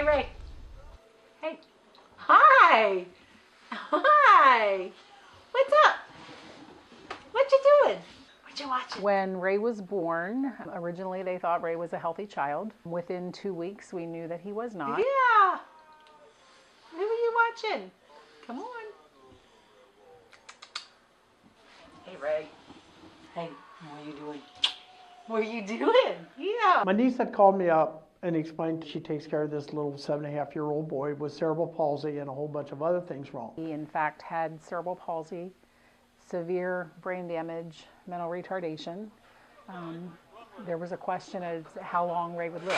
Hey, Ray. Hey. Hi. Hi. What's up? What you doing? What you watching? When Ray was born, originally they thought Ray was a healthy child. Within 2 weeks, we knew that he was not. Yeah. Who are you watching? Come on. Hey, Ray. Hey, what are you doing? What are you doing? Yeah. My niece had called me up and explained she takes care of this little 7.5-year-old boy with cerebral palsy and a whole bunch of other things wrong. He, in fact, had cerebral palsy, severe brain damage, mental retardation. There was a question as to how long Ray would live.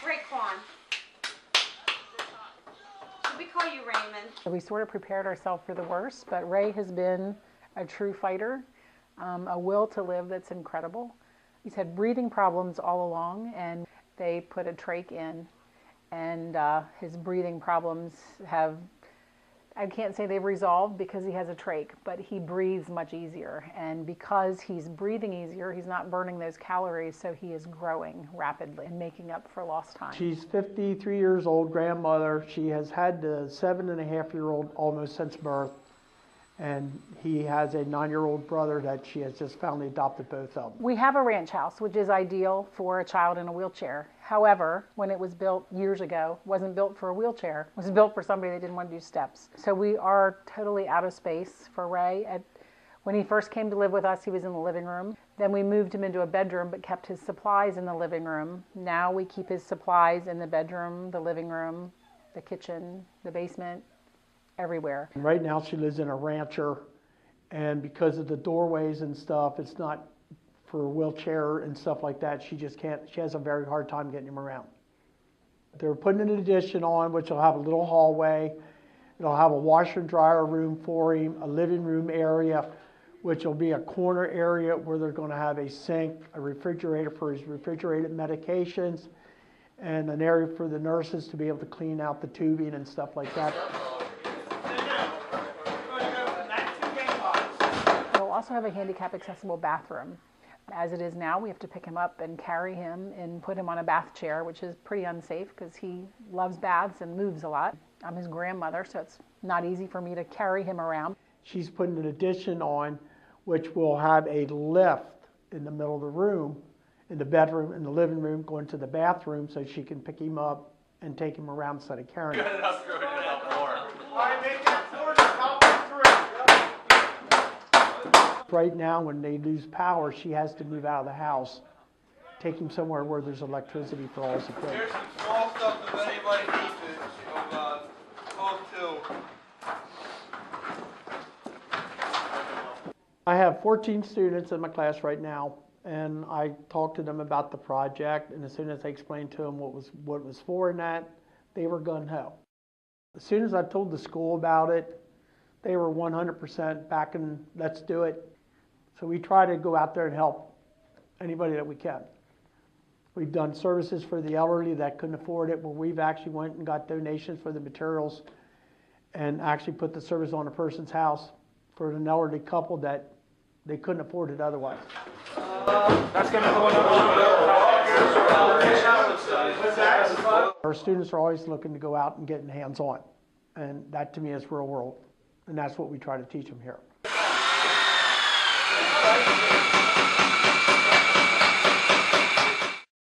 Raequan. Should we call you Raymond? We sort of prepared ourselves for the worst, but Ray has been a true fighter, a will to live that's incredible. He's had breathing problems all along, and they put a trach in, and his breathing problems have, I can't say they've resolved because he has a trach, but he breathes much easier. And because he's breathing easier, he's not burning those calories, so he is growing rapidly and making up for lost time. She's 53 years old, grandmother. She has had the 7.5-year-old almost since birth. And he has a 9-year-old brother that she has just finally adopted both of them. We have a ranch house, which is ideal for a child in a wheelchair. However, when it was built years ago, it wasn't built for a wheelchair. It was built for somebody that didn't want to do steps. So we are totally out of space for Ray. When he first came to live with us, he was in the living room. Then we moved him into a bedroom, but kept his supplies in the living room. Now we keep his supplies in the bedroom, the living room, the kitchen, the basement, everywhere. Right now she lives in a rancher, and because of the doorways and stuff, it's not for a wheelchair and stuff like that. She just can't, she has a very hard time getting him around. They're putting an addition on, which will have a little hallway. It'll have a washer and dryer room for him, a living room area, which will be a corner area where they're going to have a sink, a refrigerator for his refrigerated medications, and an area for the nurses to be able to clean out the tubing and stuff like that. We'll also have a handicap accessible bathroom. As it is now, we have to pick him up and carry him and put him on a bath chair, which is pretty unsafe because he loves baths and moves a lot. I'm his grandmother, so it's not easy for me to carry him around. She's putting an addition on, which will have a lift in the middle of the room, in the bedroom, in the living room, going to the bathroom so she can pick him up and take him around instead of carrying him. Right now, when they lose power, she has to move out of the house, take him somewhere where there's electricity for all his equipment. Here's some small stuff if anybody needs it. Talk to. I have 14 students in my class right now, and I talk to them about the project, and as soon as I explained to them what it was for and that, they were gung-ho. As soon as I told the school about it, they were 100% backing, let's do it. So we try to go out there and help anybody that we can. We've done services for the elderly that couldn't afford it, where we've actually went and got donations for the materials and actually put the service on a person's house for an elderly couple that they couldn't afford it otherwise. That's going to go on. Our students are always looking to go out and getting hands-on, and that to me is real world, and that's what we try to teach them here.